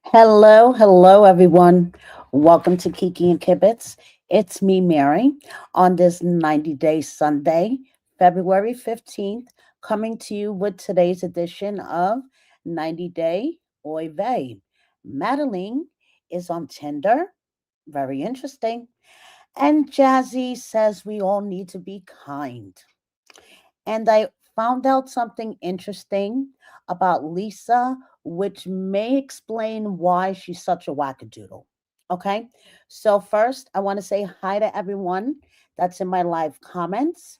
Hello, everyone. Welcome to Kiki and Kibitz. It's me, Mary, on this 90-day Sunday, February 15th, coming to you with today's edition of 90 Day Oy Vey. Madelein is on Tinder. Very interesting. And Jazzy says we all need to be kind. And I found out something interesting about Lisa, which may explain why she's such a wackadoodle. Okay, so first, I want to say hi to everyone that's in my live comments.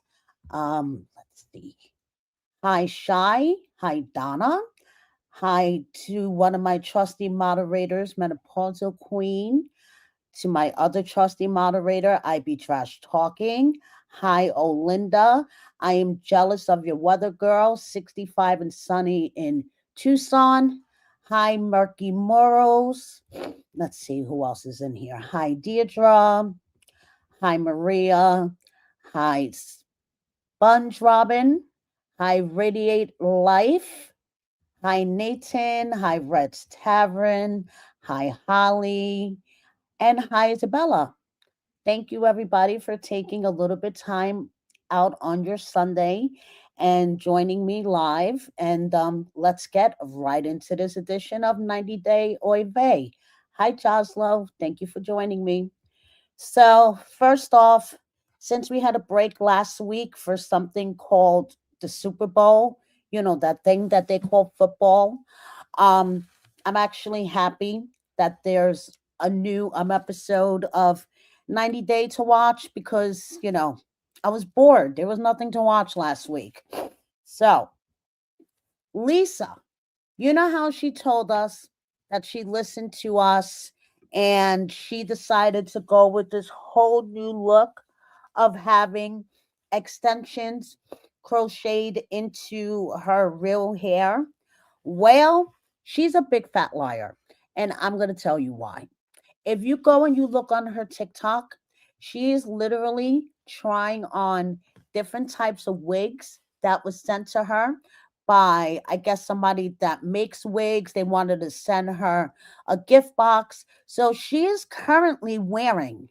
Let's see. Hi, Shy. Hi, Donna. Hi to one of my trusty moderators, Menopausal Queen. To my other trusty moderator, I be trash talking. Hi, Olinda. I am jealous of your weather girl, 65 and sunny in Tucson. Hi, Murky Morals. Let's see who else is in here. Hi, Deirdre. Hi, Maria. Hi, Sponge Robin. Hi, Radiate Life. Hi, Nathan. Hi, Red's Tavern. Hi, Holly. And hi, Isabella. Thank you, everybody, for taking a little bit time out on your Sunday and joining me live. And let's get right into this edition of 90 Day Oy Vey. Hi, Joslo. Thank you for joining me. So, first off, since we had a break last week for something called the Super Bowl, that thing that they call football, um, I'm actually happy that there's a new episode of 90 Day to watch because, I was bored. There was nothing to watch last week. So, Lisa, you know how she told us that she listened to us and she decided to go with this whole new look of having extensions crocheted into her real hair? Well, she's a big fat liar. And I'm going to tell you why. If you go and you look on her TikTok, she is literally trying on different types of wigs that was sent to her by, I guess, somebody that makes wigs. They wanted to send her a gift box. So she is currently wearing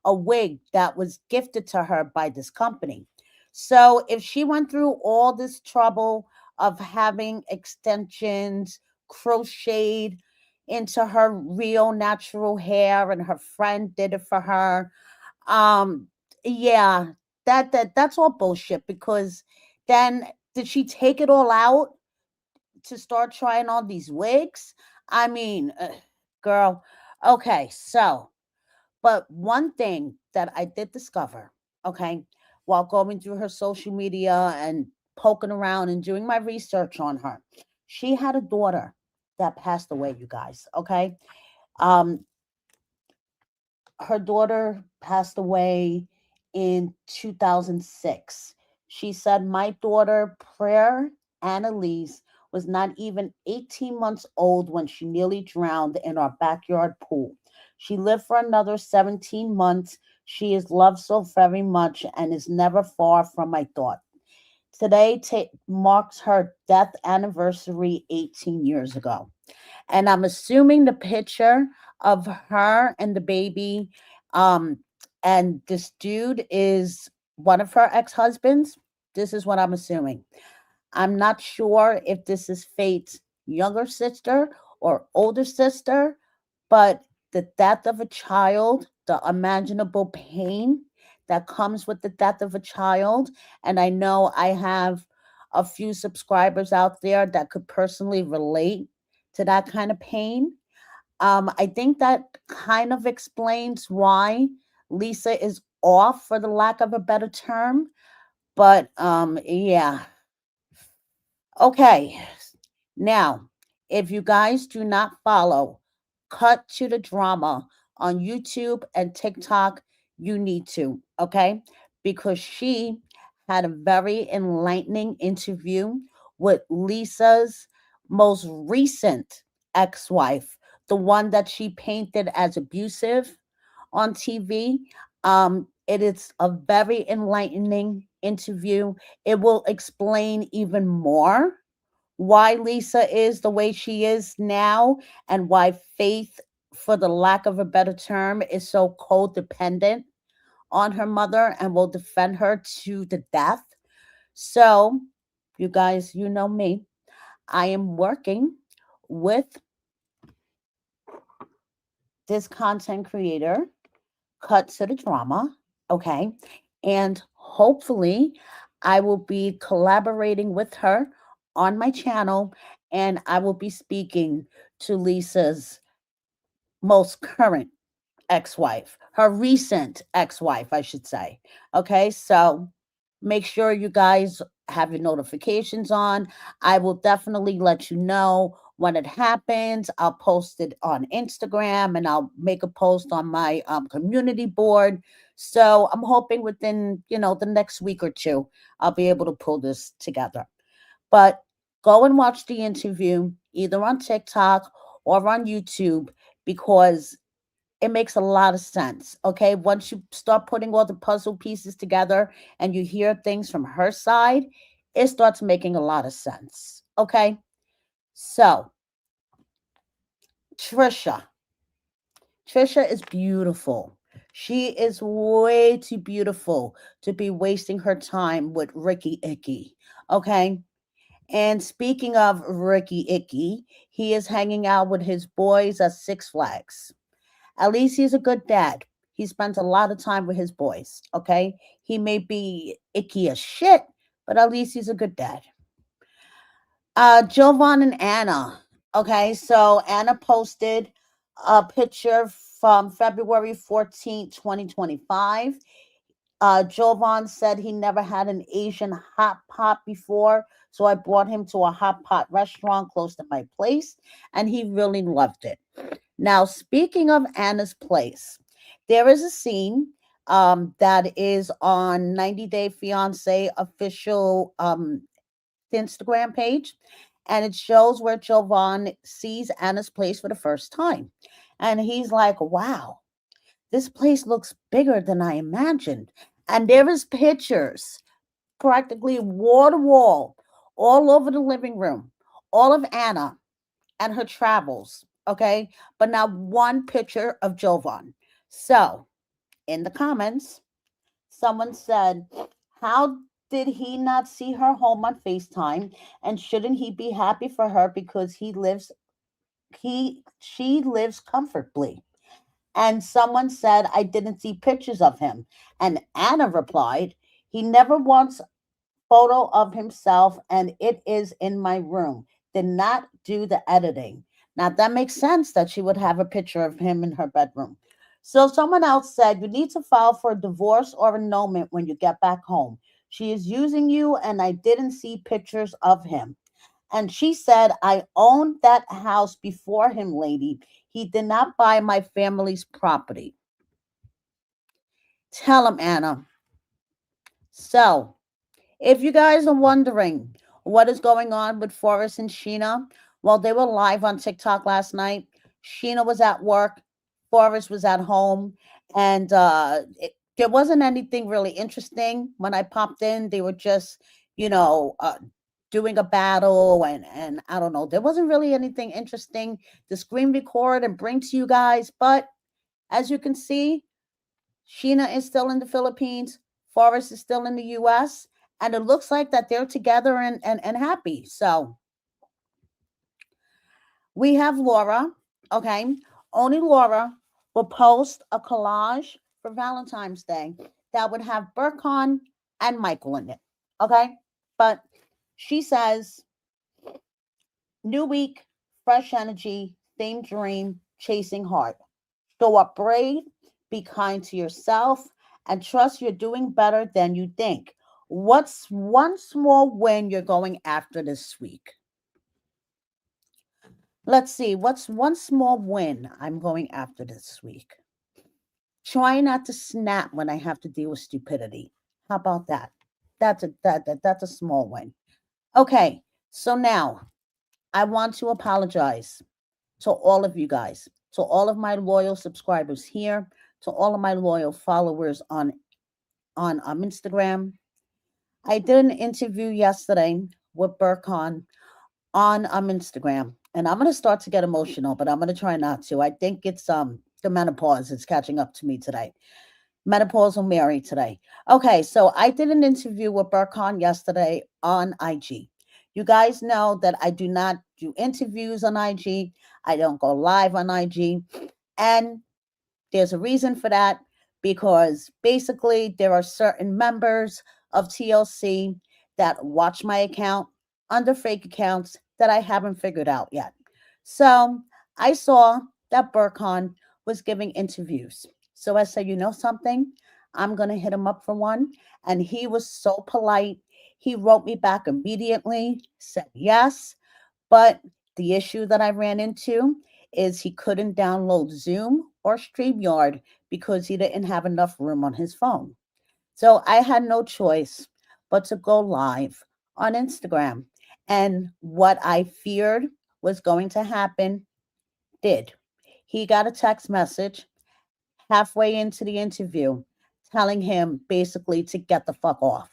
a wig that was gifted to her by this company. So if she went through all this trouble of having extensions crocheted into her real natural hair and her friend did it for her, um yeah, that's all bullshit because then did she take it all out to start trying on these wigs? I mean, girl, okay, so but one thing that I did discover, okay, while going through her social media and poking around and doing my research on her, she had a daughter that passed away, you guys, okay? Um, her daughter passed away in 2006. She said, my daughter, Prayer Annalise, was not even 18 months old when she nearly drowned in our backyard pool. She lived for another 17 months. She is loved so very much and is never far from my thought. Today marks her death anniversary 18 years ago. And I'm assuming the picture of her and the baby and this dude is one of her ex-husbands. This is what I'm assuming. I'm not sure if this is Fate's younger sister or older sister, but the death of a child, the imaginable pain that comes with the death of a child, and I know I have a few subscribers out there that could personally relate to that kind of pain. I think that kind of explains why Lisa is off, for the lack of a better term. But yeah. Okay. Now, if you guys do not follow Cut to the Drama on YouTube and TikTok, you need to, okay? Because she had a very enlightening interview with Lisa's most recent ex wife, the one that she painted as abusive on TV. It is a very enlightening interview. It will explain even more why Lisa is the way she is now, and why Faith, for the lack of a better term, is so codependent on her mother and will defend her to the death. So, you guys, you know me. I am working with this content creator, Cut to the Drama. Okay. And hopefully, I will be collaborating with her on my channel, and I will be speaking to Lisa's most current ex-wife, her recent ex-wife, I should say. Okay, so make sure you guys have your notifications on. I will definitely let you know when it happens. I'll post it on Instagram, and I'll make a post on my community board. So I'm hoping within, the next week or two, I'll be able to pull this together. But go and watch the interview either on TikTok or on YouTube, because it makes a lot of sense. Okay. Once you start putting all the puzzle pieces together and you hear things from her side, it starts making a lot of sense. Okay. So, Trisha. Trisha is beautiful. She is way too beautiful to be wasting her time with Ricky Icky. Okay. And speaking of Ricky Icky, he is hanging out with his boys at Six Flags. At least he's a good dad. He spends a lot of time with his boys. Okay. He may be icky as shit, but at least he's a good dad. Jovon and Anna. Okay. So Anna posted a picture from February 14th, 2025. Jovan said he never had an Asian hot pot before, so I brought him to a hot pot restaurant close to my place, and he really loved it. Now, speaking of Anna's place, there is a scene that is on 90 Day Fiance official Instagram page, and it shows where Jovan sees Anna's place for the first time. And he's like, wow, this place looks bigger than I imagined. And there is pictures practically wall to wall all over the living room, all of Anna and her travels. Okay. But not one picture of Jovan. So in the comments, someone said, how did he not see her home on FaceTime? And shouldn't he be happy for her because she lives comfortably? And someone said, I didn't see pictures of him. And Anna replied, he never wants photo of himself, and it is in my room. Did not do the editing. Now that makes sense that she would have a picture of him in her bedroom. So someone else said, you need to file for a divorce or annulment when you get back home. She is using you, and I didn't see pictures of him. And she said, I owned that house before him, lady. He did not buy my family's property. Tell him, Anna. So, if you guys are wondering what is going on with Forrest and Sheena, well, they were live on TikTok last night. Sheena was at work, Forrest was at home, and there wasn't anything really interesting when I popped in. They were just, you know, uh, doing a battle, and I don't know. There wasn't really anything interesting to screen record and bring to you guys, but as you can see, Sheena is still in the Philippines. Forrest is still in the US. And it looks like that they're together and happy. So we have Laura. Okay. Only Laura will post a collage for Valentine's Day that would have Birkan and Michael in it. Okay. But she says, new week, fresh energy, same dream, chasing heart. Show up brave, be kind to yourself, and trust you're doing better than you think. What's one small win you're going after this week? Let's see. What's one small win I'm going after this week? Try not to snap when I have to deal with stupidity. How about that? That's a small win. Okay. So now I want to apologize to all of you guys, to all of my loyal subscribers here, to all of my loyal followers on Instagram. I did an interview yesterday with Birkan on Instagram, and I'm gonna start to get emotional, but I'm gonna try not to. I think it's the menopause is catching up to me today. Menopausal Mary today. Okay, so I did an interview with Birkan yesterday on IG. You guys know that I do not do interviews on IG. I don't go live on IG, and there's a reason for that because basically there are certain members of TLC that watch my account under fake accounts that I haven't figured out yet. So I saw that Burkhan was giving interviews. So I said, you know something? I'm going to hit him up for one. And he was so polite. He wrote me back immediately, said yes. But the issue that I ran into is he couldn't download Zoom or StreamYard because he didn't have enough room on his phone. So I had no choice but to go live on Instagram. And what I feared was going to happen did. He got a text message halfway into the interview telling him basically to get the fuck off.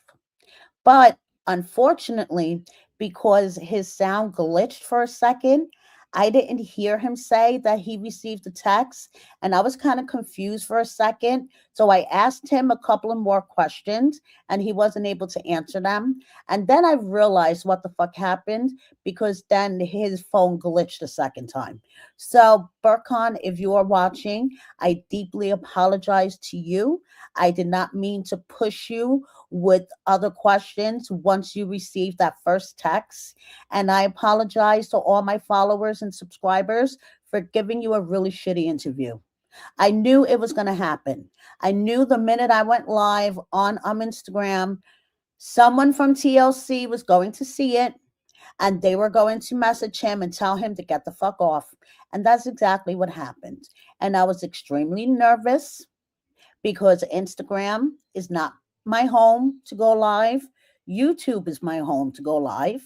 But unfortunately, because his sound glitched for a second, I didn't hear him say that he received the text. And I was kind of confused for a second. So I asked him a couple of more questions and he wasn't able to answer them. And then I realized what the fuck happened because then his phone glitched a second time. So, Burkan, if you are watching, I deeply apologize to you. I did not mean to push you with other questions once you receive that first text. And I apologize to all my followers and subscribers for giving you a really shitty interview. I knew it was going to happen. I knew the minute I went live on Instagram, someone from TLC was going to see it and they were going to message him and tell him to get the fuck off. And that's exactly what happened. And I was extremely nervous because Instagram is not my home to go live. YouTube is my home to go live.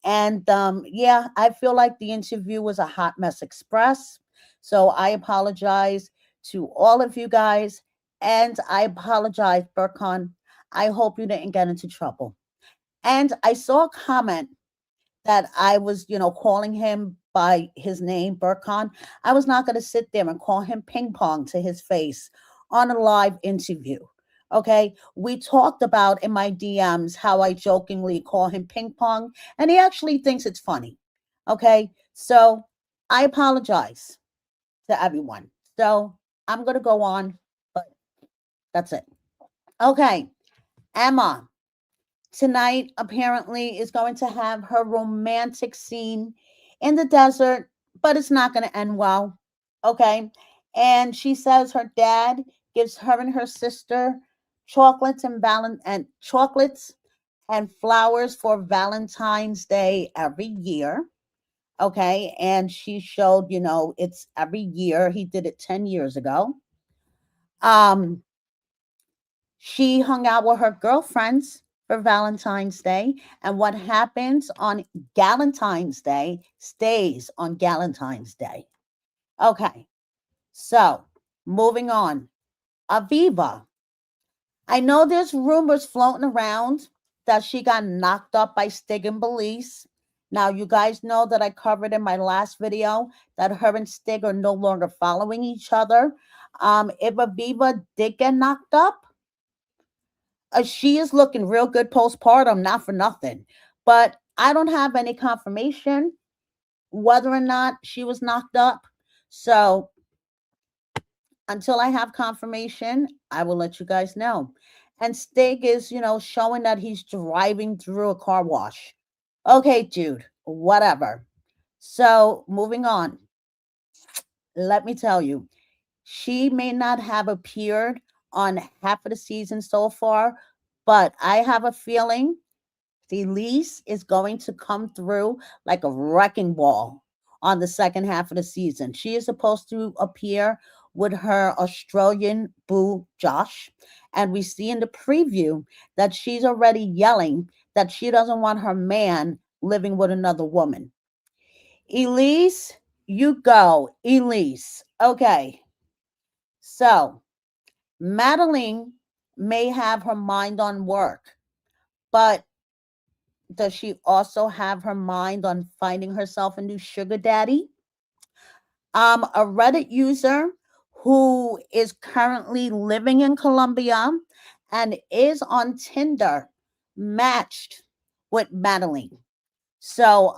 And yeah, I feel like the interview was a hot mess express. So I apologize to all of you guys. And I apologize, Burkhan. I hope you didn't get into trouble. And I saw a comment that I was, calling him by his name, Burkhan. I was not going to sit there and call him ping pong to his face on a live interview. Okay. We talked about in my DMs how I jokingly call him ping pong, and he actually thinks it's funny. Okay. So I apologize to everyone. So I'm going to go on, but that's it. Okay. Emma tonight apparently is going to have her romantic scene in the desert, but it's not going to end well. Okay. And she says her dad gives her and her sister chocolates and flowers for Valentine's Day every year. Okay. And she showed, it's every year. He did it 10 years ago. Um, She hung out with her girlfriends for Valentine's Day. And what happens on Galentine's Day stays on Galentine's Day. Okay, so moving on. Aviva. I know there's rumors floating around that she got knocked up by Stig and Belize. Now, you guys know that I covered in my last video that her and Stig are no longer following each other. If Aviva did get knocked up, she is looking real good postpartum, not for nothing. But I don't have any confirmation whether or not she was knocked up. So until I have confirmation, I will let you guys know. And Stig is, showing that he's driving through a car wash. Okay, dude, whatever. So moving on. Let me tell you, she may not have appeared on half of the season so far, but I have a feeling Elise is going to come through like a wrecking ball on the second half of the season. She is supposed to appear with her Australian boo Josh, and we see in the preview that she's already yelling that she doesn't want her man living with another woman. Elise, you go. Elise. Okay. So, Madeleine may have her mind on work, but does she also have her mind on finding herself a new sugar daddy? A Reddit user who is currently living in Colombia and is on Tinder matched with Madelein. So,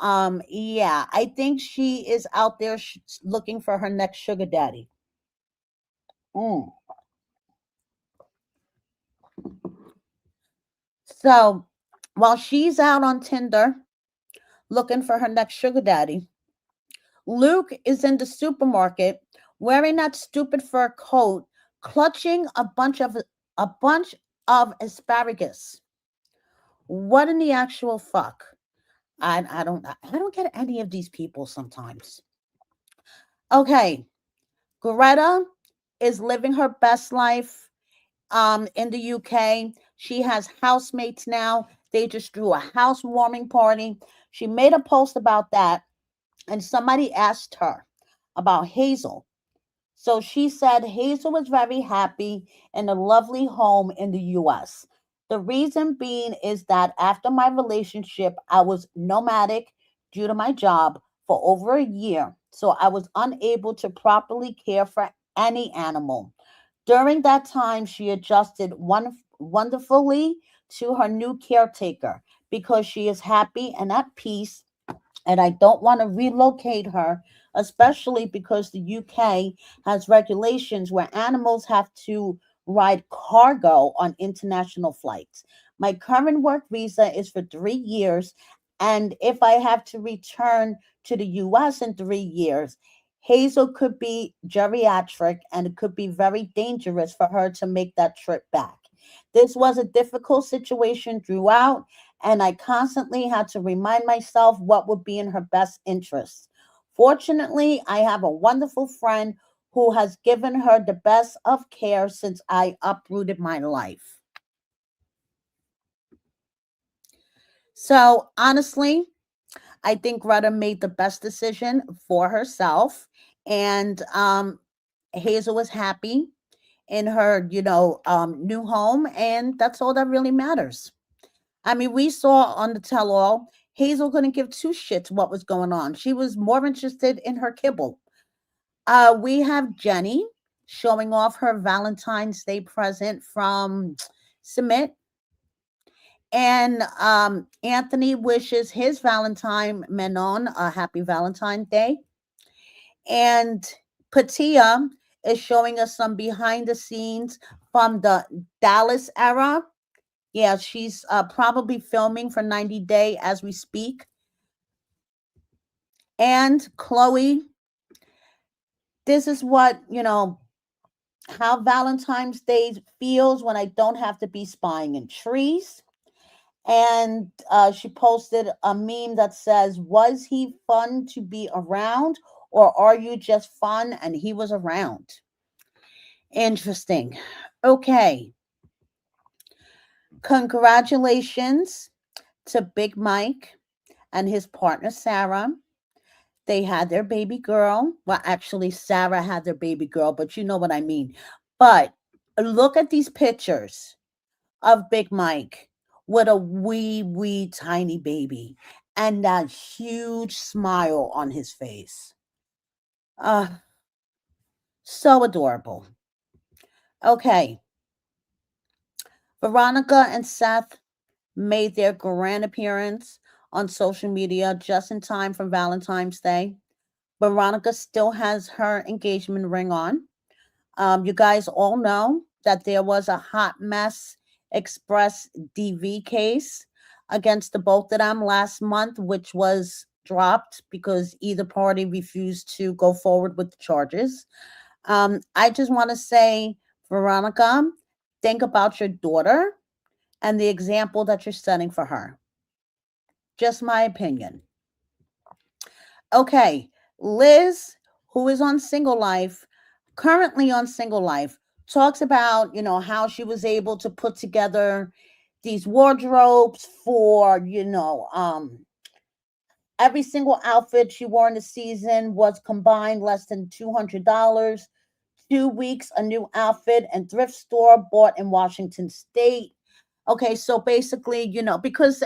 yeah, I think she is out there looking for her next sugar daddy. Mm. So, while she's out on Tinder looking for her next sugar daddy, Luke is in the supermarket wearing that stupid fur coat, clutching a bunch of asparagus. What in the actual fuck? I don't get any of these people sometimes. Okay, Greta is living her best life in the UK. She has housemates now. They just threw a housewarming party. She made a post about that, and somebody asked her about Hazel. So she said Hazel was very happy in a lovely home in the US. The reason being is that after my relationship, I was nomadic due to my job for over a year. So I was unable to properly care for any animal. During that time, she adjusted wonderfully to her new caretaker because she is happy and at peace, and I don't want to relocate her, especially because the UK has regulations where animals have to ride cargo on international flights. My current work visa is for 3 years, and if I have to return to the US in 3 years, Hazel could be geriatric and it could be very dangerous for her to make that trip back. This was a difficult situation throughout, and I constantly had to remind myself what would be in her best interests. Fortunately, I have a wonderful friend who has given her the best of care since I uprooted my life. So, honestly, I think Greta made the best decision for herself, and Hazel was happy in her, new home, and that's all that really matters. I mean, we saw on the tell all, Hazel couldn't give two shits what was going on. She was more interested in her kibble. We have Jenny showing off her Valentine's Day present from Submit. And Anthony wishes his Valentine Menon a happy Valentine's Day. And Patia is showing us some behind the scenes from the Dallas era. Yeah, she's probably filming for 90 Day as we speak. And Chloe, this is what, how Valentine's Day feels when I don't have to be spying in trees. And she posted a meme that says, "Was he fun to be around, or are you just fun and he was around?" Interesting. Okay. Congratulations to Big Mike and his partner Sarah. They had their baby girl. Well, actually, Sarah had their baby girl, but you know what I mean. But look at these pictures of Big Mike with a wee tiny baby and that huge smile on his face. Uh, so adorable. Okay, Veronica and Seth made their grand appearance on social media just in time for Valentine's Day. Veronica still has her engagement ring on. You guys all know that there was a hot mess express DV case against the both of them last month, which was dropped because either party refused to go forward with the charges. I just want to say, Veronica, think about your daughter and the example that you're setting for her. Just my opinion. Okay, Liz, who is on Single Life, currently on Single Life, talks about, how she was able to put together these wardrobes for, every single outfit she wore in the season was combined less than $200. 2 weeks, a new outfit, and thrift store bought in Washington State. Okay, so basically, because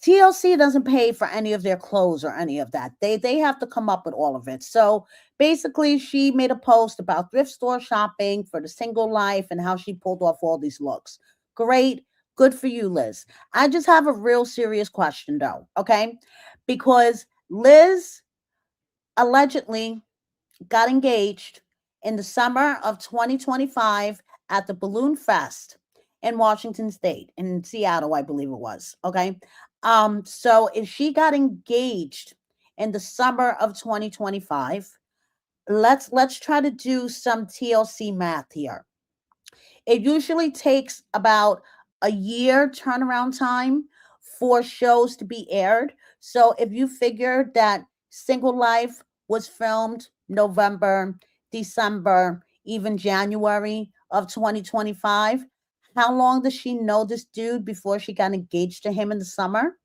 TLC doesn't pay for any of their clothes or any of that. They have to come up with all of it. So basically, she made a post about thrift store shopping for the single life and how she pulled off all these looks. Great, good for you, Liz. I just have a real serious question though, okay? Because Liz allegedly got engaged in the summer of 2025 at the Balloon Fest in Washington State, in Seattle, I believe it was. Okay. So if she got engaged in the summer of 2025, let's try to do some TLC math here. It usually takes about a year turnaround time for shows to be aired. So if you figure that Single Life was filmed November, December, even January of 2025, how long does she know this dude before she got engaged to him in the summer?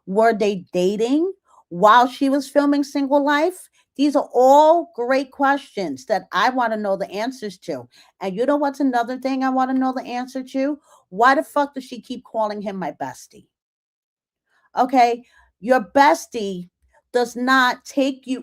Were they dating while she was filming Single Life? These are all great questions that I want to know the answers to. And you know what's another thing I want to know the answer to? Why the fuck does she keep calling him my bestie? Okay. Your bestie does not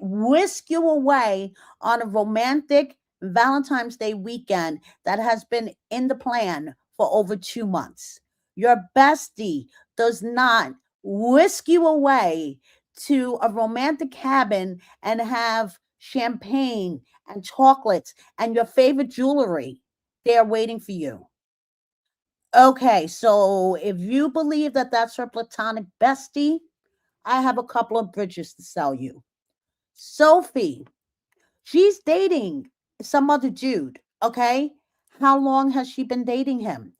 whisk you away on a romantic Valentine's Day weekend that has been in the plan for over 2 months. Your bestie does not whisk you away to a romantic cabin and have champagne and chocolates and your favorite jewelry there waiting for you. Okay, so if you believe that that's her platonic bestie, I have a couple of bridges to sell you. Sophie, she's dating some other dude, okay? How long has she been dating him?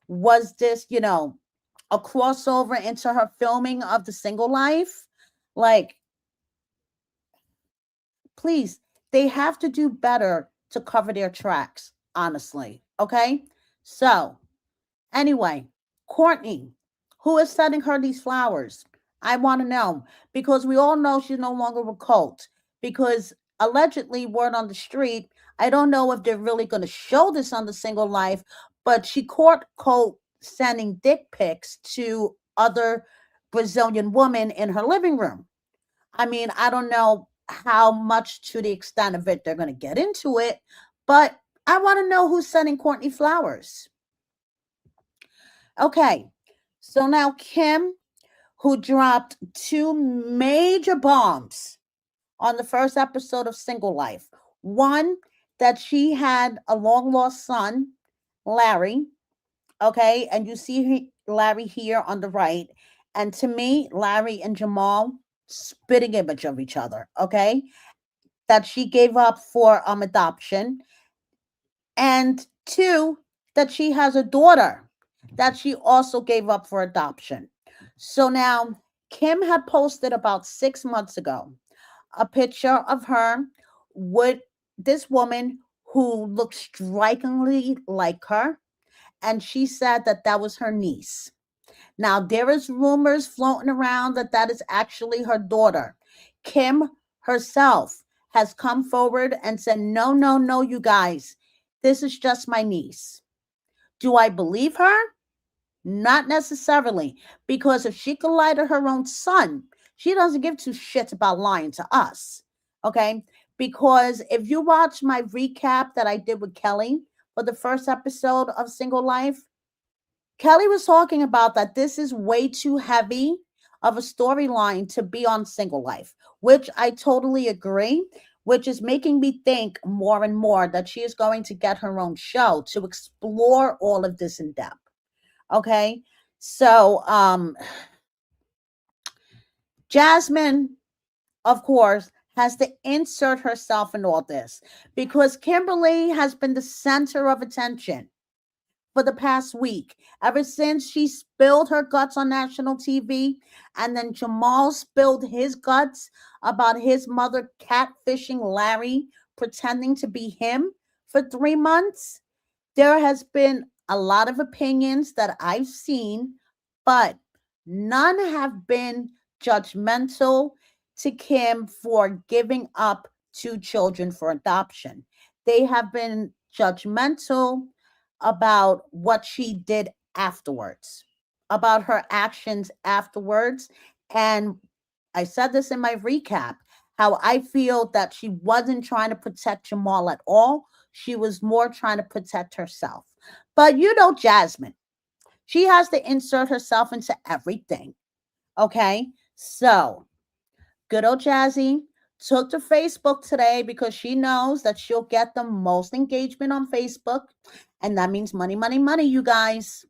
Was this, a crossover into her filming of The Single Life? Like, please, they have to do better to cover their tracks, honestly, okay? So, anyway, Courtney, who is sending her these flowers? I want to know because we all know she's no longer with Colt. Because allegedly, word on the street, I don't know if they're really going to show this on the Single Life, but she caught Colt sending dick pics to other Brazilian women in her living room. I mean, I don't know how much to the extent of it they're going to get into it, but I want to know who's sending Courtney flowers. Okay, so now Kim, who dropped two major bombs on the first episode of Single Life. One, that she had a long lost son, Larry. Okay, and you see Larry here on the right. And to me, Larry and Jamal, spitting image of each other. Okay, that she gave up for adoption. And two, that she has a daughter that she also gave up for adoption. So now Kim had posted about 6 months ago a picture of her with this woman who looked strikingly like her, and she said that that was her niece. Now there is rumors floating around that that is actually her daughter. Kim herself has come forward and said, "No, no, no, you guys, this is just my niece." Do I believe her? Not necessarily, because if she could lie to her own son, she doesn't give two shits about lying to us. Okay? Because if you watch my recap that I did with Kelly for the first episode of Single Life, Kelly was talking about that this is way too heavy of a storyline to be on Single Life, which I totally agree, which is making me think more and more that she is going to get her own show to explore all of this in depth. Okay. So, Jasmine, of course, has to insert herself in all this because Kimberly has been the center of attention for the past week, ever since she spilled her guts on national TV, and then Jamal spilled his guts about his mother catfishing Larry, pretending to be him for 3 months. There has been a lot of opinions that I've seen, but none have been judgmental to Kim for giving up two children for adoption. They have been judgmental about what she did afterwards. about her actions afterwards. And I said this in my recap, how I feel that she wasn't trying to protect Jamal at all. She was more trying to protect herself. But you know, Jasmine, she has to insert herself into everything. Okay. So good old Jazzy took to Facebook today because she knows that she'll get the most engagement on Facebook. And that means money, money, money, you guys.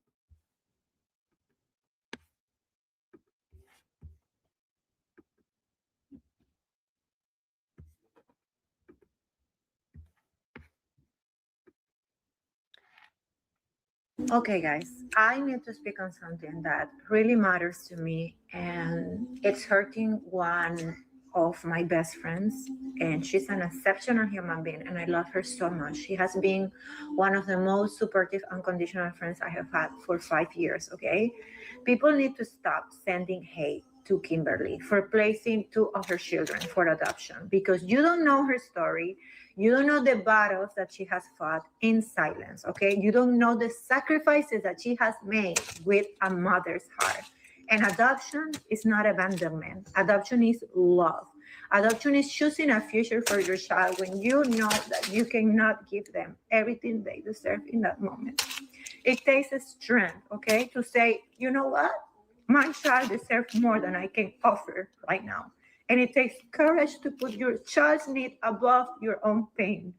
Okay, guys, I need to speak on something that really matters to me, and it's hurting one of my best friends. And she's an exceptional human being, and I love her so much. She has been one of the most supportive, unconditional friends I have had for 5 years. Okay, people need to stop sending hate to Kimberly for placing two of her children for adoption because you don't know her story. You don't know the battles that she has fought in silence, okay? You don't know the sacrifices that she has made with a mother's heart. And adoption is not abandonment. Adoption is love. Adoption is choosing a future for your child when you know that you cannot give them everything they deserve in that moment. It takes a strength, okay, to say, you know what? My child deserves more than I can offer right now. And it takes courage to put your child's need above your own pain.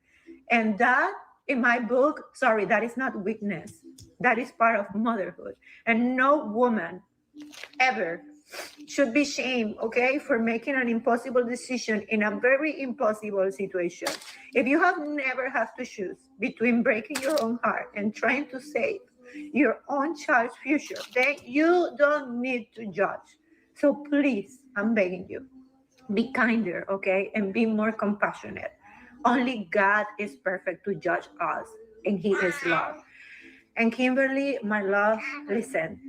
And that, in my book, sorry, that is not weakness. That is part of motherhood. And no woman ever should be shamed, okay, for making an impossible decision in a very impossible situation. If you have never had to choose between breaking your own heart and trying to save your own child's future, then you don't need to judge. So please, I'm begging you, be kinder, okay, and be more compassionate. Only God is perfect to judge us, and He is love. And Kimberly, my love, listen,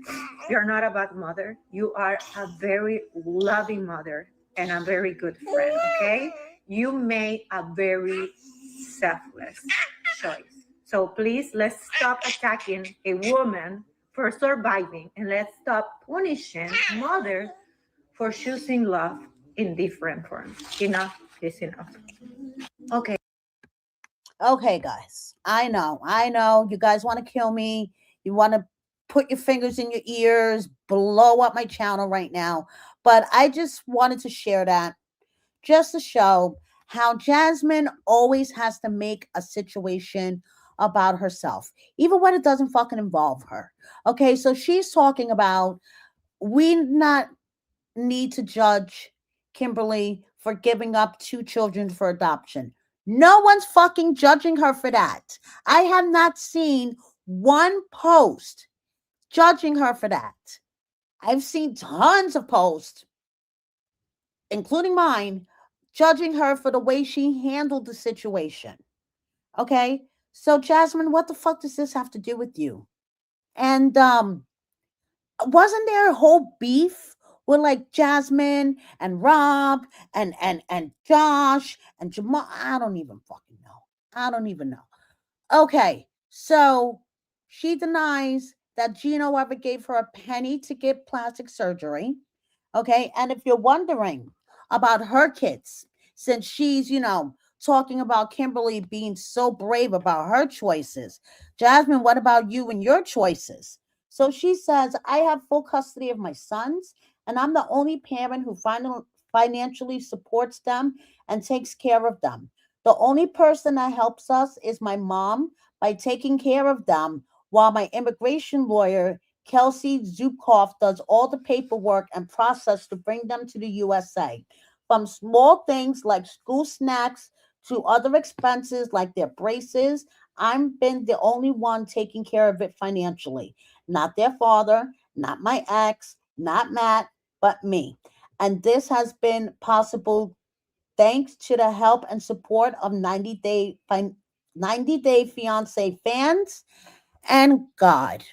you're not a bad mother. You are a very loving mother and a very good friend, okay? You made a very selfless choice. So please, let's stop attacking a woman for surviving and let's stop punishing mothers for choosing love in different forms. Enough is enough. Okay. Okay, guys. I know. You guys want to kill me. You want to put your fingers in your ears, blow up my channel right now. But I just wanted to share that just to show how Jasmine always has to make a situation about herself, even when it doesn't fucking involve her. Okay, so she's talking about we not need to judge Kimberly for giving up two children for adoption. No one's fucking judging her for that. I have not seen one post judging her for that. I've seen tons of posts, including mine, judging her for the way she handled the situation. Okay? So Jasmine, what the fuck does this have to do with you? And wasn't there a whole beef with like Jasmine and Rob and Josh and Jamal? I don't even fucking know. I don't even know. Okay, so she denies that Gino ever gave her a penny to get plastic surgery. Okay, and if you're wondering about her kids, since she's, talking about Kimberly being so brave about her choices, Jasmine, what about you and your choices? So she says, I have full custody of my sons, and I'm the only parent who financially supports them and takes care of them. The only person that helps us is my mom by taking care of them, while my immigration lawyer, Kelsey Zukov, does all the paperwork and process to bring them to the USA. From small things like school snacks to other expenses like their braces, I've been the only one taking care of it financially. Not their father, not my ex, not Matt, but me. And this has been possible thanks to the help and support of 90 Day Fiance fans and God.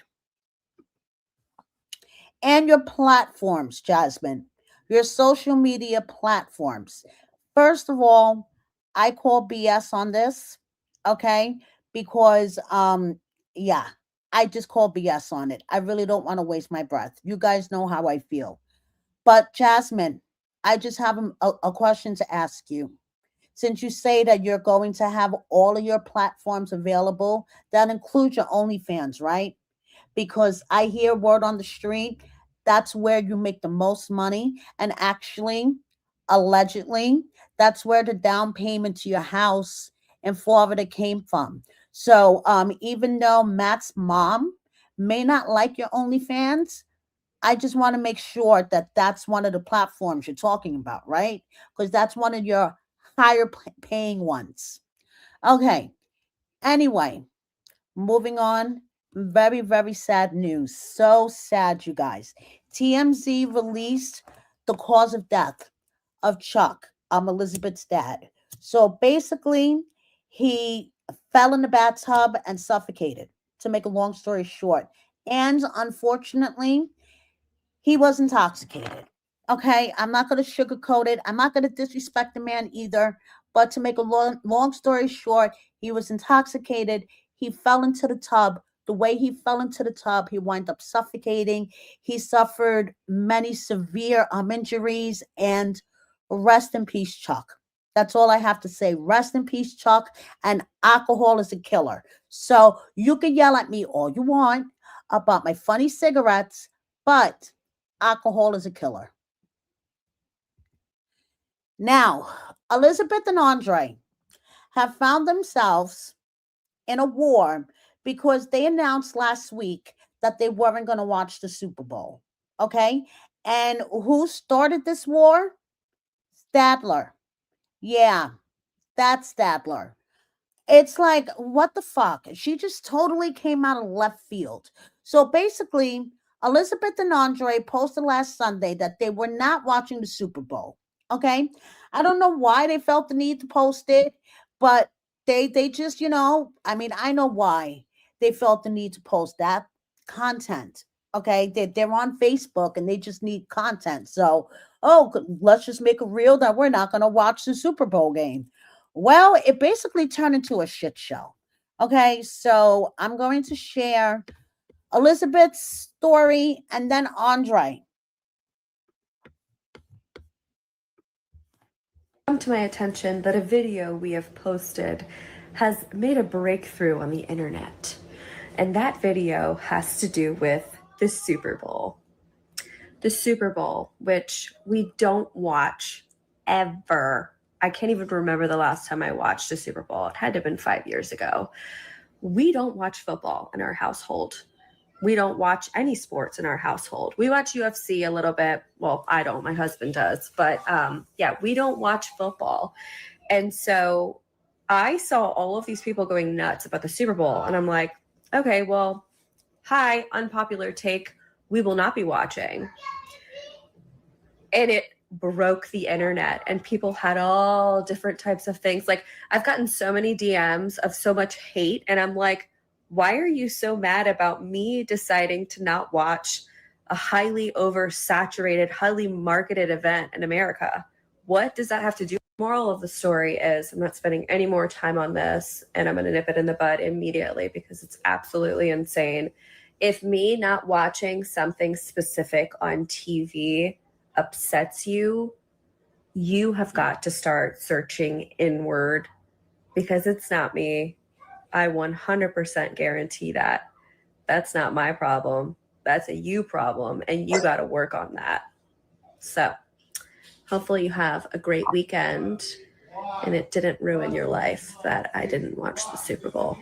And your platforms, Jasmine, your social media platforms. First of all, I call BS on this, okay? Because yeah, I just call BS on it. I really don't want to waste my breath. You guys know how I feel. But Jasmine, I just have a question to ask you. Since you say that you're going to have all of your platforms available, that includes your OnlyFans, right? Because I hear word on the street that's where you make the most money. And actually, allegedly, that's where the down payment to your house in Florida came from. So even though Matt's mom may not like your OnlyFans, I just want to make sure that that's one of the platforms you're talking about, right? Because that's one of your higher paying ones. Okay. Anyway, moving on. Very, very sad news. So sad, you guys. TMZ released the cause of death of Chuck, Elizabeth's dad. So basically, he fell in the bathtub and suffocated, to make a long story short. And unfortunately, he was intoxicated. Okay, I'm not going to sugarcoat it. I'm not going to disrespect the man either. But to make a long story short, he was intoxicated. He fell into the tub. The way he fell into the tub, he wound up suffocating. He suffered many severe injuries. And rest in peace, Chuck. That's all I have to say. Rest in peace, Chuck. And alcohol is a killer. So you can yell at me all you want about my funny cigarettes, but alcohol is a killer. Now, Elizabeth and Andrei have found themselves in a war because they announced last week that they weren't going to watch the Super Bowl. Okay? And who started this war? Stadler. Yeah, that's Stadler. It's like, what the fuck? She just totally came out of left field. So basically, Elizabeth and Andrei posted last Sunday that they were not watching the Super Bowl. Okay. I don't know why they felt the need to post it, but they just, I mean, I know why they felt the need to post that content. Okay. They're on Facebook and they just need content. So, let's just make a reel that we're not going to watch the Super Bowl game. Well, it basically turned into a shit show. Okay, so I'm going to share Elizabeth's story and then Andrei. Come to my attention that a video we have posted has made a breakthrough on the internet. And that video has to do with the Super Bowl. The Super Bowl, which we don't watch ever. I can't even remember the last time I watched a Super Bowl. It had to have been 5 years ago. We don't watch football in our household. We don't watch any sports in our household. We watch UFC a little bit. Well, I don't. My husband does. But yeah, we don't watch football. And so I saw all of these people going nuts about the Super Bowl. And I'm like, okay, well, hi, unpopular take. We will not be watching. And it broke the internet, and people had all different types of things. Like, I've gotten so many DMs of so much hate, and I'm like, why are you so mad about me deciding to not watch a highly oversaturated, highly marketed event in America? What does that have to do? Moral of the story is I'm not spending any more time on this, and I'm going to nip it in the bud immediately because it's absolutely insane. If me not watching something specific on TV upsets you, you have got to start searching inward, because it's not me. I 100% guarantee that. That's not my problem. That's a you problem, and you got to work on that. So hopefully you have a great weekend and it didn't ruin your life that I didn't watch the Super Bowl.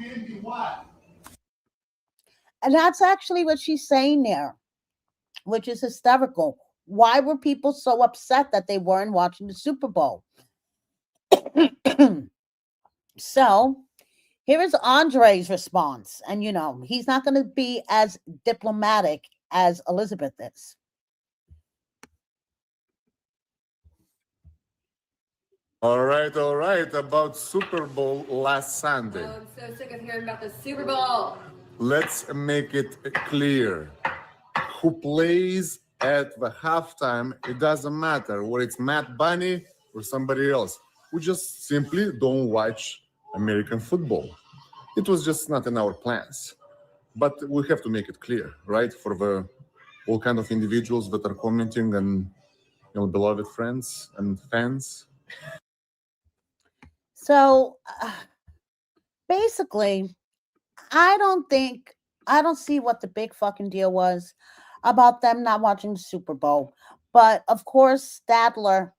And that's actually what she's saying there, which is hysterical. Why were people so upset that they weren't watching the Super Bowl? So here is Andrei's response. And, he's not going to be as diplomatic as Elizabeth is. All right. About Super Bowl last Sunday. Oh, I'm so sick of hearing about the Super Bowl. Let's make it clear. Who plays at the halftime, it doesn't matter whether it's Matt Bunny or somebody else. We just simply don't watch American football. It was just not in our plans. But we have to make it clear, right, for the all kind of individuals that are commenting and beloved friends and fans. So basically, I don't see what the big fucking deal was about them not watching the Super Bowl. But of course, Stadler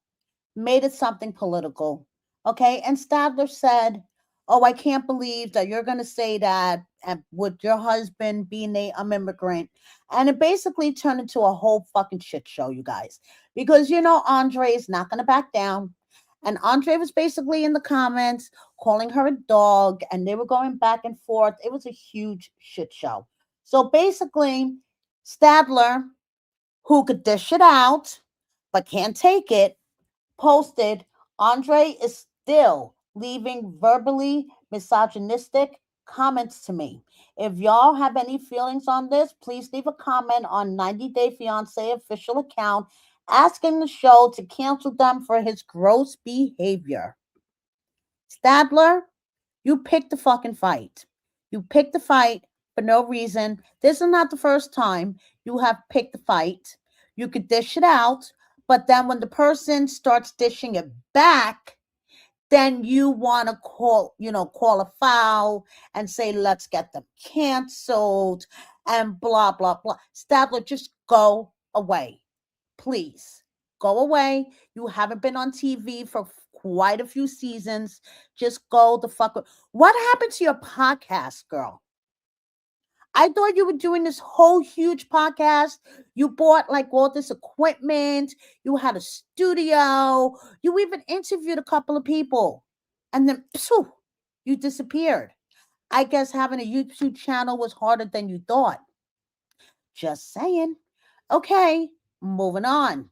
made it something political. Okay. And Stadler said, "Oh, I can't believe that you're going to say that and with your husband being an immigrant." And it basically turned into a whole fucking shit show, you guys. Because, Andrei is not going to back down. And Andrei was basically in the comments calling her a dog, and they were going back and forth. It was a huge shit show. So basically, Stadler, who could dish it out but can't take it, posted, "Andrei is still leaving verbally misogynistic comments to me. If y'all have any feelings on this, please leave a comment on 90 Day Fiance official account asking the show to cancel them for his gross behavior." Stadler, you picked the fucking fight. You picked the fight for no reason. This is not the first time you have picked the fight. You could dish it out, but then when the person starts dishing it back, then you want to call a foul and say, "Let's get them canceled," and blah, blah, blah. Stadler, just go away. Please go away. You haven't been on TV for quite a few seasons. Just go the fuck. What happened to your podcast, girl? I thought you were doing this whole huge podcast. You bought like all this equipment. You had a studio. You even interviewed a couple of people. And then phew, you disappeared. I guess having a YouTube channel was harder than you thought. Just saying. Okay, moving on.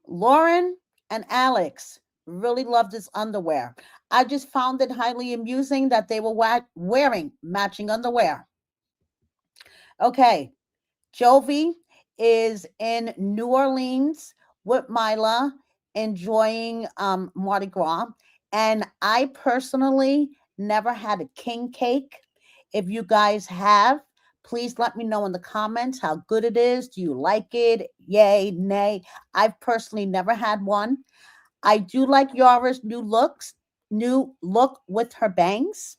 Lauren and Alex really loved this underwear. I just found it highly amusing that they were wearing matching underwear. Okay, Jovi is in New Orleans with Mila enjoying Mardi Gras. And I personally never had a king cake. If you guys have, please let me know in the comments how good it is. Do you like it? Yay, nay. I've personally never had one. I do like Yara's new look with her bangs.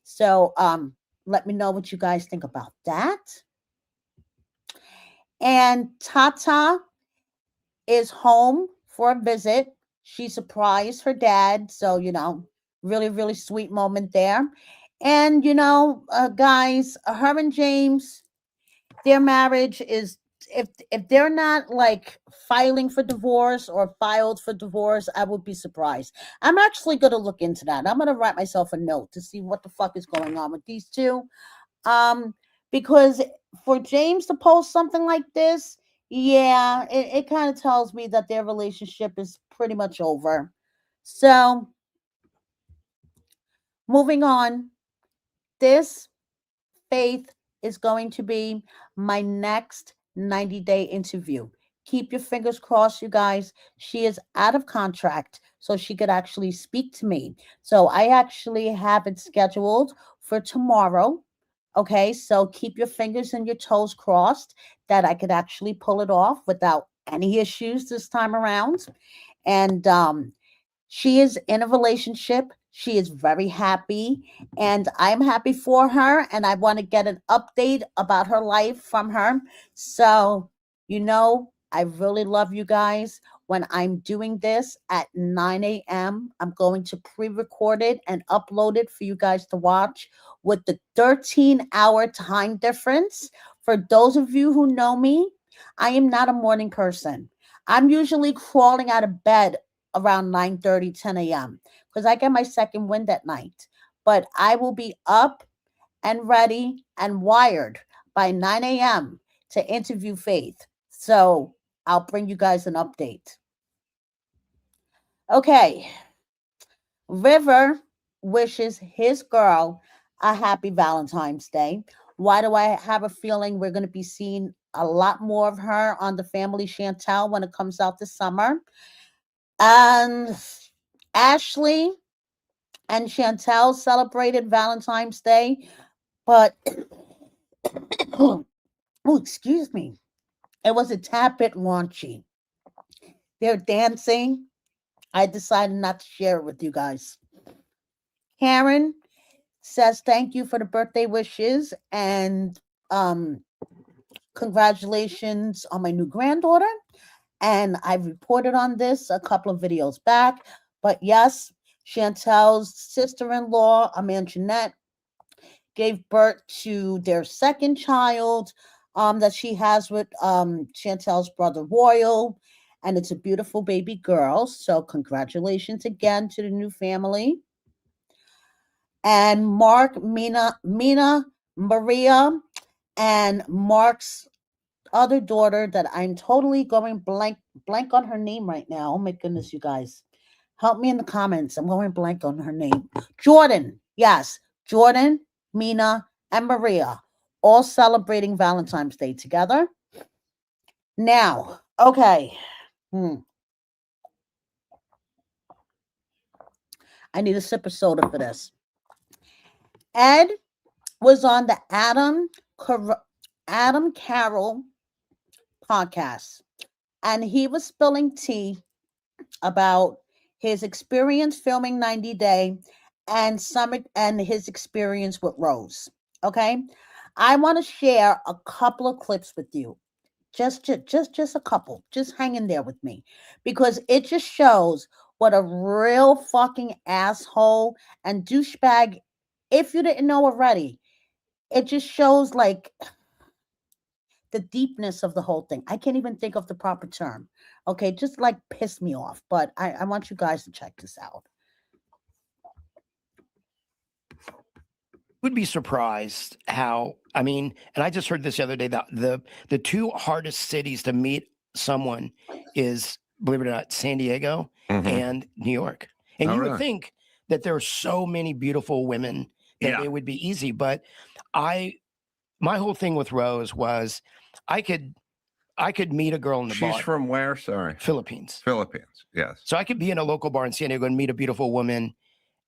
So let me know what you guys think about that. And Tata is home for a visit. She surprised her dad. So, really, really sweet moment there. And, guys, her and James, their marriage is, if they're not like filing for divorce or filed for divorce, I would be surprised. I'm actually going to look into that. I'm going to write myself a note to see what the fuck is going on with these two. Because for James to post something like this, yeah, it kind of tells me that their relationship is pretty much over. So, moving on, this Faith is going to be my next 90-day interview. Keep your fingers crossed, you guys. She is out of contract, so she could actually speak to me. So I actually have it scheduled for tomorrow. Okay, so keep your fingers and your toes crossed that I could actually pull it off without any issues this time around. And she is in a relationship. She is very happy, and I'm happy for her. And I want to get an update about her life from her. So, I really love you guys. When I'm doing this at 9 a.m., I'm going to pre record it and upload it for you guys to watch with the 13-hour time difference. For those of you who know me, I am not a morning person. I'm usually crawling out of bed around 9:30, 10 a.m. because I get my second wind at night. But I will be up and ready and wired by 9 a.m. to interview Faith. So I'll bring you guys an update. Okay. River wishes his girl a happy Valentine's Day. Why do I have a feeling we're going to be seeing a lot more of her on the family Chantel when it comes out this summer? And Ashley and Chantel celebrated Valentine's Day, but oh, excuse me, it was a tad bit raunchy. They're dancing. I decided not to share it with you guys. Karen says thank you for the birthday wishes and congratulations on my new granddaughter. And I reported on this a couple of videos back. But yes, Chantel's sister-in-law, Jeanette, gave birth to their second child that she has with Chantel's brother Royal. And it's a beautiful baby girl. So congratulations again to the new family. And Mark, Mina, Maria, and Mark's other daughter that I'm totally going blank on her name right now. Oh my goodness, you guys. Help me in the comments. I'm going blank on her name. Jordan. Yes. Jordan, Mina, and Maria all celebrating Valentine's Day together. Now, okay. I need a sip of soda for this. Ed was on the Adam Carroll podcast, and he was spilling tea about his experience filming 90 Day and his experience with Rose. Okay, I want to share a couple of clips with you. Just a couple. Just hang in there with me, because it just shows what a real fucking asshole and douchebag. If you didn't know already, it just shows like the deepness of the whole thing. I can't even think of the proper term. Okay, just like pissed me off. But I want you guys to check this out. Would be surprised how, and I just heard this the other day, that the two hardest cities to meet someone is, believe it or not, San Diego and New York. And you would think that there are so many beautiful women that it would be easy. But my whole thing with Rose was I could meet a girl in the bar. She's from where? Sorry. Philippines. Yes. So I could be in a local bar in San Diego and meet a beautiful woman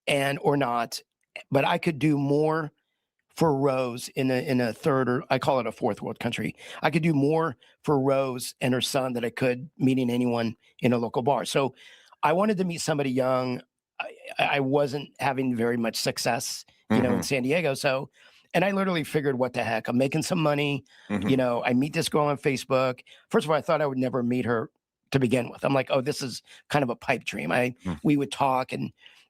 or not, but I could do more for Rose in a third, or I call it a fourth world country. I could do more for Rose and her son than I could meeting anyone in a local bar. So I wanted to meet somebody young. I wasn't having very much success, in San Diego. So, and I literally figured, what the heck? I'm making some money. I meet this girl on Facebook. First of all, I thought I would never meet her to begin with. I'm like, oh, this is kind of a pipe dream. We would talk,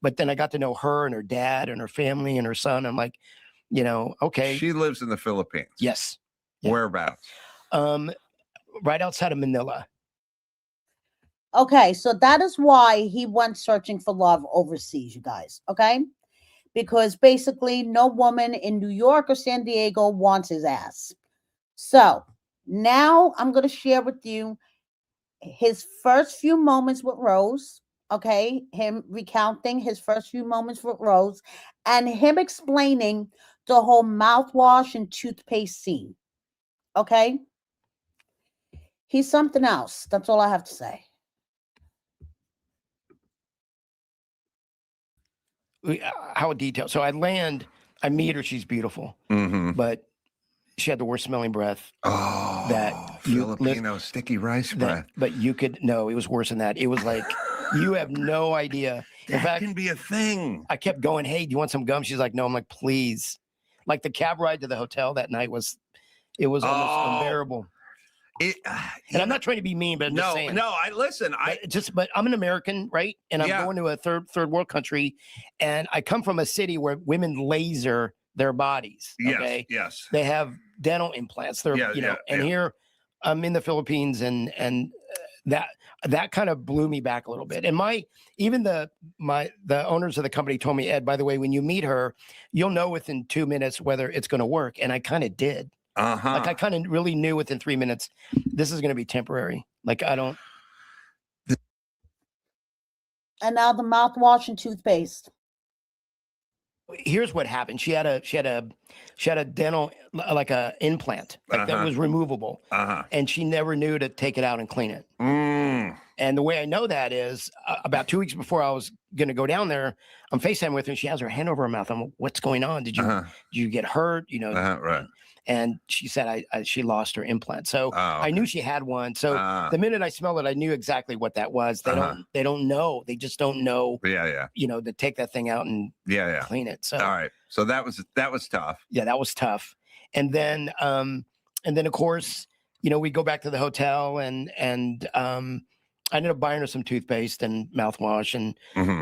but then I got to know her and her dad and her family and her son. I'm like, okay. She lives in the Philippines. Yes. Yeah. Whereabouts? Right outside of Manila. Okay, so that is why he went searching for love overseas, you guys. Okay, because basically no woman in New York or San Diego wants his ass. So now I'm going to share with you his first few moments with Rose. Okay, him recounting his first few moments with Rose and him explaining the whole mouthwash and toothpaste scene. Okay, he's something else. That's all I have to say. How detailed? So I meet her. She's beautiful, but she had the worst smelling breath. Oh, that Filipino sticky rice breath. But it was worse than that. It was like, you have no idea. In fact, can be a thing. I kept going, hey, do you want some gum? She's like, no. I'm like, please. Like the cab ride to the hotel that night was almost unbearable. And I'm not trying to be mean, but I'm just saying. No, But I'm an American, right? And I'm going to a third world country, and I come from a city where women laser their bodies. Okay? Yes. They have dental implants. And here I'm in the Philippines, and that kind of blew me back a little bit. And the owners of the company told me, Ed, by the way, when you meet her, you'll know within 2 minutes whether it's going to work. And I kind of did. Like I kind of really knew within 3 minutes, this is going to be temporary. Like I don't. And now the mouthwash and toothpaste. Here's what happened. She had a dental, like a implant, that was removable, and she never knew to take it out and clean it. And the way I know that is about 2 weeks before I was going to go down there, I'm FaceTime with her. And she has her hand over her mouth. I'm like, what's going on? Did you get hurt? You know, Right. And she said she lost her implant. So Oh, I knew she had one. So the minute I smelled it, I knew exactly what that was. They don't know. They just don't know. Yeah. You know, to take that thing out and clean it. So all right. So that was tough. Yeah, that was tough. And then of course, you know, we go back to the hotel and I ended up buying her some toothpaste and mouthwash. And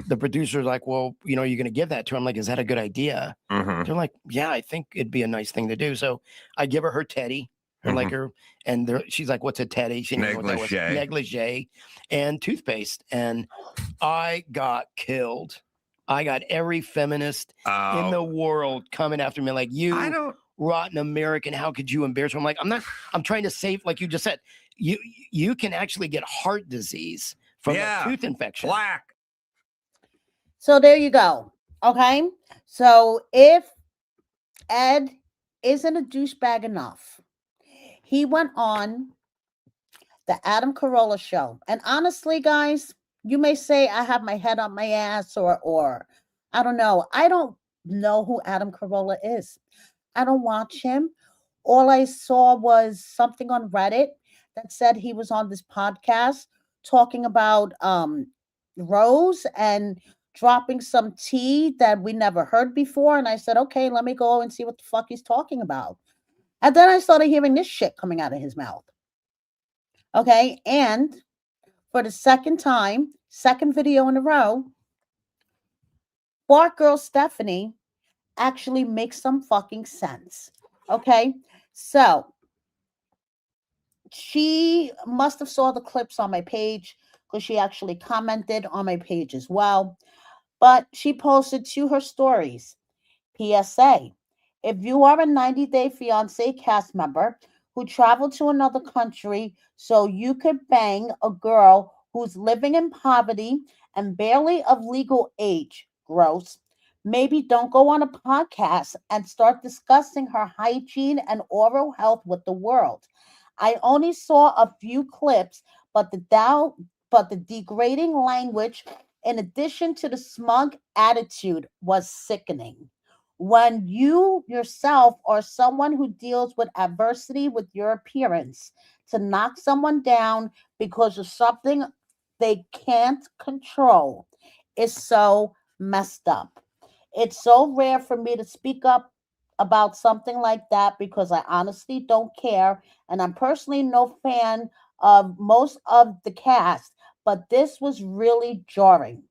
the producer's like, well, you know, you're going to give that to her. I'm like, is that a good idea? They're like, yeah, I think it'd be a nice thing to do. So I give her teddy, and she's like, what's a teddy? She didn't know what that was. Negligee and toothpaste. And I got killed. I got every feminist in the world coming after me like, you rotten American, how could you embarrass her? I'm like, I'm trying to save, like you just said, you can actually get heart disease from a tooth infection. Plaque. So there you go. Okay. So if Ed isn't a douchebag enough, he went on the Adam Carolla show. And honestly, guys, you may say I have my head on my ass or I don't know. I don't know who Adam Carolla is. I don't watch him. All I saw was something on Reddit that said he was on this podcast talking about Rose and dropping some tea that we never heard before. And I said, okay, let me go and see what the fuck he's talking about. And then I started hearing this shit coming out of his mouth. Okay. And for the second video in a row, Bark Girl Stephanie actually makes some fucking sense. Okay. So she must have saw the clips on my page because she actually commented on my page as well. But she posted to her stories. PSA, if you are a 90-Day Fiance cast member who traveled to another country so you could bang a girl who's living in poverty and barely of legal age, gross, maybe don't go on a podcast and start discussing her hygiene and oral health with the world. I only saw a few clips, but the degrading language, in addition to the smug attitude, was sickening. When you yourself are someone who deals with adversity with your appearance, to knock someone down because of something they can't control is so messed up. It's so rare for me to speak up about something like that because I honestly don't care. And I'm personally no fan of most of the cast, but this was really jarring.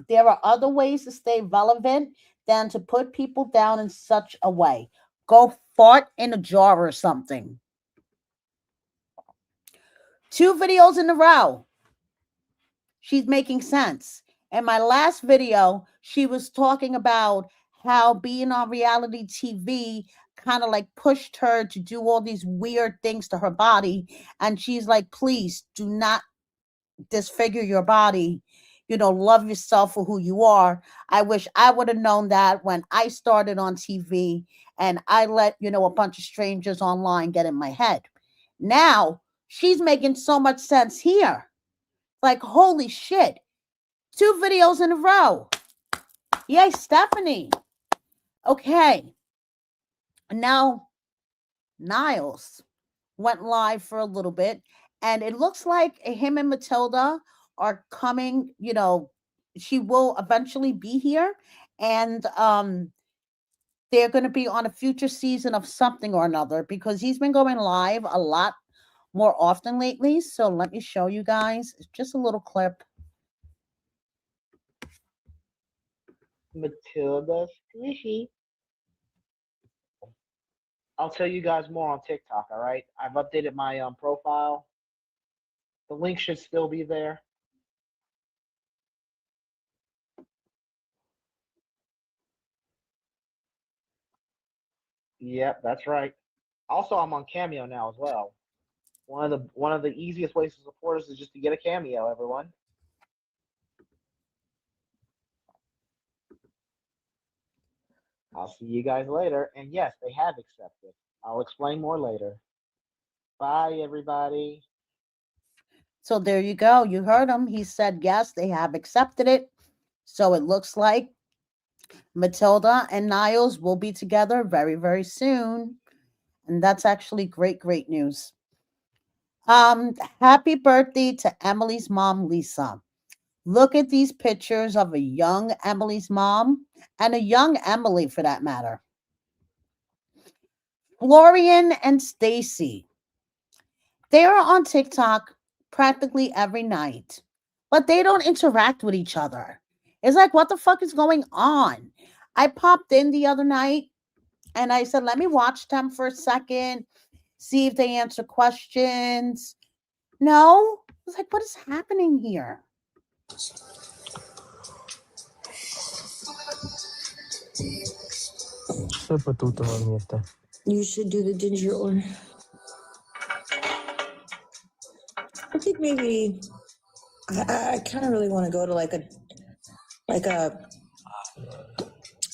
There are other ways to stay relevant than to put people down in such a way. Go fart in a jar or something. 2 videos in a row. She's making sense. In my last video, she was talking about how being on reality TV kind of like pushed her to do all these weird things to her body. And she's like, please do not disfigure your body. You know, love yourself for who you are. I wish I would have known that when I started on TV and I let, you know, a bunch of strangers online get in my head. Now she's making so much sense here. Like, holy shit. 2 videos in a row. Yay, Stephanie. Okay. Now, Niles went live for a little bit, and it looks like him and Matilda are coming, you know, she will eventually be here, and they're going to be on a future season of something or another because he's been going live a lot more often lately. So let me show you guys just a little clip. Matilda Squishy. I'll tell you guys more on TikTok, all right? I've updated my profile. The link should still be there. Yep, that's right. Also, I'm on Cameo now as well. One of the easiest ways to support us is just to get a Cameo, everyone. I'll see you guys later. And yes, they have accepted. I'll explain more later. Bye, everybody. So there you go. You heard him. He said yes, they have accepted it. So it looks like Matilda and Niles will be together very, very soon. And that's actually great, great news. Happy birthday to Emily's mom, Lisa. Look at these pictures of a young Emily's mom and a young Emily for that matter. Florian and Stacey. They are on TikTok practically every night, but they don't interact with each other. It's like, what the fuck is going on? I popped in the other night and I said, let me watch them for a second, see if they answer questions. No. I was like, what is happening here? You should do the ginger one. I think maybe I kind of really want to go to like a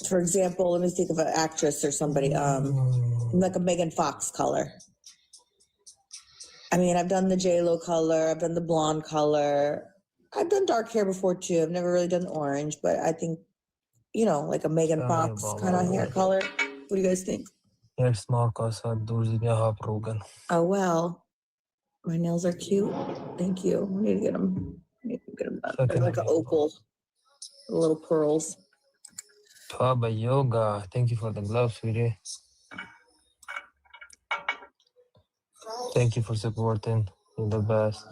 for example, let me think of an actress or somebody like a Megan Fox color. I mean, I've done the J-Lo color, I've done the blonde color, I've done dark hair before too. I've never really done orange, but I think, you know, like a Megan Fox kind of hair color. What do you guys think? Oh well, my nails are cute. Thank you. I need to get them. They're like an opal, little pearls. Baba Yoga, thank you for the gloves, sweetie. Thank you for supporting. You're the best.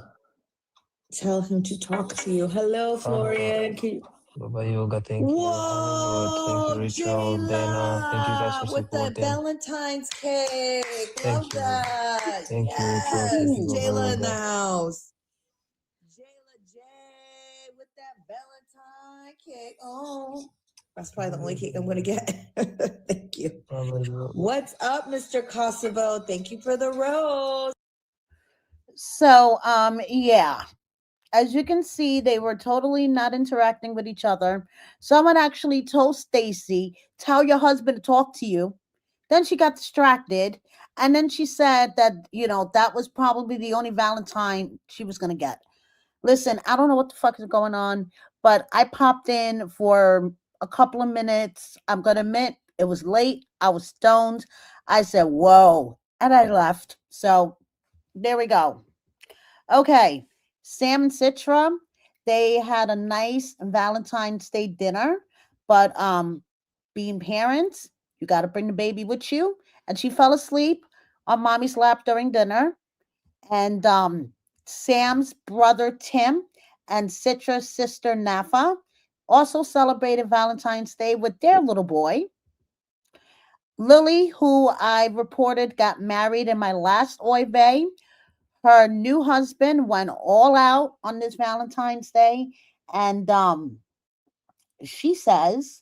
Tell him to talk to you. Hello, Florian. Baba Yoga, thank you. Whoa, Thank you, Rachel, Dana. Thank you guys for with supporting. the Valentine's cake. Love Thank you. that. Thank you, Rachel. Yes, Thank you, Baba Jayla in the Yoga. house. Jayla J with that Valentine cake. Oh, that's probably the only cake I'm going to get. Thank you. What's up, Mr. Kosovo? Thank you for the rose. So, yeah. As you can see, they were totally not interacting with each other. Someone actually told Stacey, tell your husband to talk to you. Then she got distracted. And then she said that, that was probably the only Valentine she was going to get. Listen, I don't know what the fuck is going on, but I popped in for a couple of minutes. I'm going to admit it was late. I was stoned. I said, whoa. And I left. So there we go. Okay. Sam and Citra, they had a nice Valentine's Day dinner, but being parents, you got to bring the baby with you. And she fell asleep on mommy's lap during dinner. And Sam's brother Tim and Citra's sister Nafa also celebrated Valentine's Day with their little boy. Lily, who I reported got married in my last Oy vey, her new husband went all out on this Valentine's Day. And she says,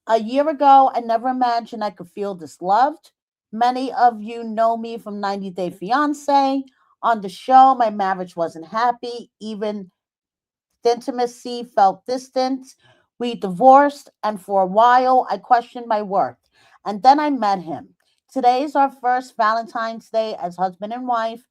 a year ago, I never imagined I could feel this loved. Many of you know me from 90 Day Fiance. On the show, my marriage wasn't happy. Even the intimacy felt distant. We divorced, and for a while, I questioned my worth. And then I met him. Today is our first Valentine's Day as husband and wife.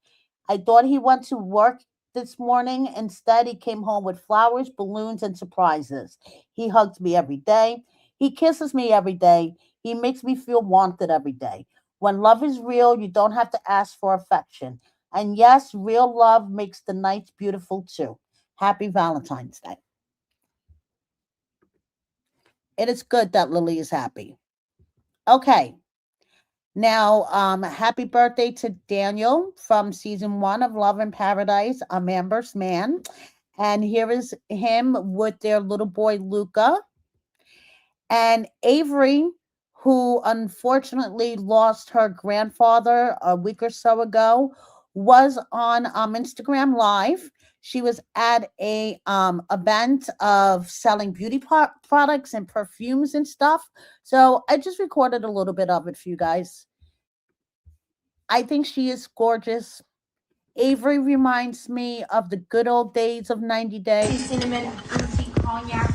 I thought he went to work this morning. Instead, he came home with flowers, balloons, and surprises. He hugs me every day. He kisses me every day. He makes me feel wanted every day. When love is real, you don't have to ask for affection. And yes, real love makes the nights beautiful too. Happy Valentine's Day. It is good that Lily is happy. Okay. Now, happy birthday to Daniel from season 1 of Love in Paradise, a Amber's Man. And here is him with their little boy Luca. And Avery, who unfortunately lost her grandfather a week or so ago, was on Instagram Live. She was at a event of selling beauty products and perfumes and stuff. So I just recorded a little bit of it for you guys. I think she is gorgeous. Avery reminds me of the good old days of 90 Days. Cinnamon, fruity cognac.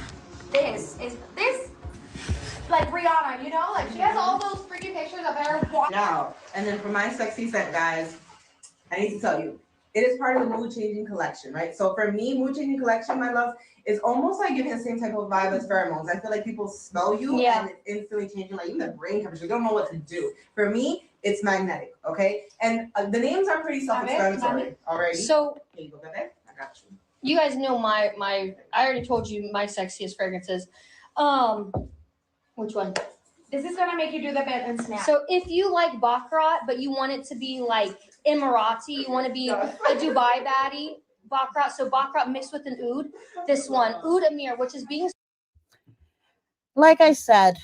This like Rihanna, you know? Like she has all those freaking pictures of her. Now, and then for my sexy scent, guys, I need to tell you, It is part of the mood changing collection, right? So for me, mood changing collection, my love, is almost like giving the same type of vibe as pheromones. I feel like people smell you and it's instantly changing, like even the brain temperature. You don't know what to do. For me, it's magnetic, okay? And the names are pretty self-explanatory already. So here you go, Bebe. I got you. You guys know my I already told you my sexiest fragrances. Which one? This is gonna make you do the bed and snap. So if you like Baccarat, but you want it to be like Emirati, you want to be a Dubai baddie, Baccarat. So Baccarat mixed with an oud. This one, Oud Amir, which is being. Like I said,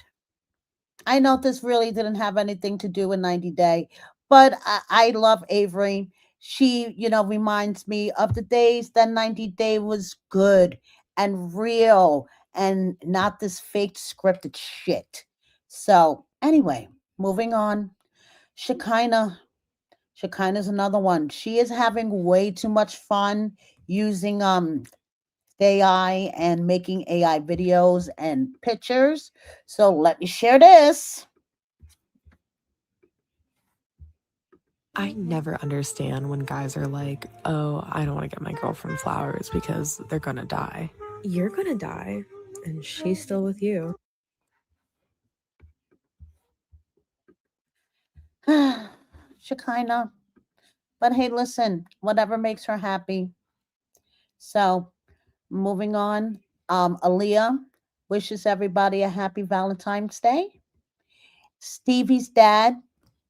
I know this really didn't have anything to do with 90 Day, but I love Avery. She, reminds me of the days that 90 Day was good and real and not this fake scripted shit. So, anyway, moving on. Shakina. Shakina's another one. She is having way too much fun using AI and making AI videos and pictures. So let me share this. I never understand when guys are like, oh, I don't want to get my girlfriend flowers because they're gonna die. You're gonna die, and she's still with you. Shakina. But hey, listen, whatever makes her happy. So moving on. Aaliyah wishes everybody a happy Valentine's Day. Stevie's dad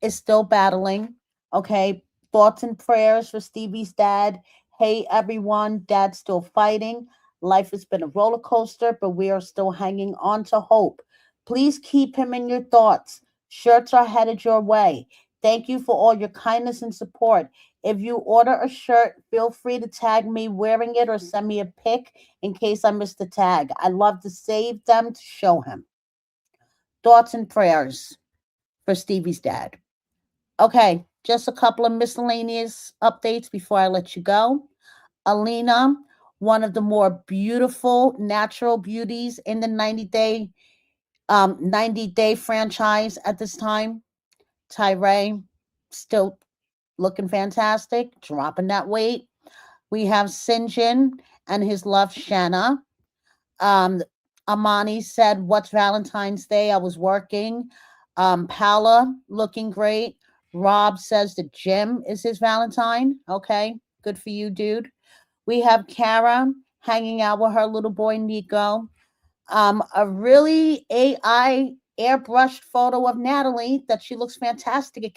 is still battling. Okay. Thoughts and prayers for Stevie's dad. Hey, everyone. Dad's still fighting. Life has been a roller coaster, but we are still hanging on to hope. Please keep him in your thoughts. Shirts are headed your way. Thank you for all your kindness and support. If you order a shirt, feel free to tag me wearing it or send me a pic in case I missed the tag. I love to save them to show him. Thoughts and prayers for Stevie's dad. Okay, just a couple of miscellaneous updates before I let you go. Alina, one of the more beautiful natural beauties in the 90 day franchise at this time. Tyree, still looking fantastic, dropping that weight. We have Sinjin and his love Shanna. Um, Amani said, "What's Valentine's Day? I was working." Paula looking great. Rob says the gym is his Valentine. Okay, good for you, dude. We have Kara hanging out with her little boy Nico. A really AI airbrushed photo of Natalie that she looks fantastic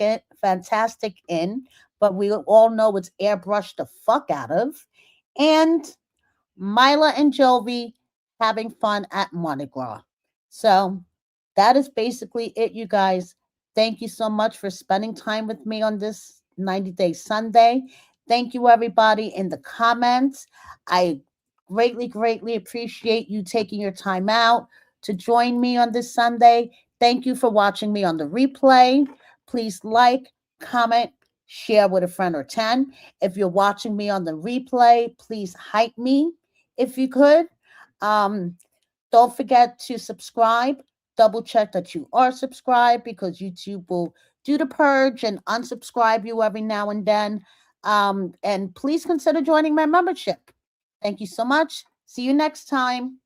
in, but we all know it's airbrushed the fuck out of. And Mila and Jovi having fun at Mardi Gras. So that is basically it, you guys. Thank you so much for spending time with me on this 90 Day Sunday. Thank you, everybody, in the comments. I greatly, greatly appreciate you taking your time out to join me on this Sunday. Thank you for watching me on the replay. Please like, comment, share with a friend or 10. If you're watching me on the replay, please hype me if you could. Um, don't forget to subscribe. Double check that you are subscribed because YouTube will do the purge and unsubscribe you every now and then. And please consider joining my membership. Thank you so much. See you next time.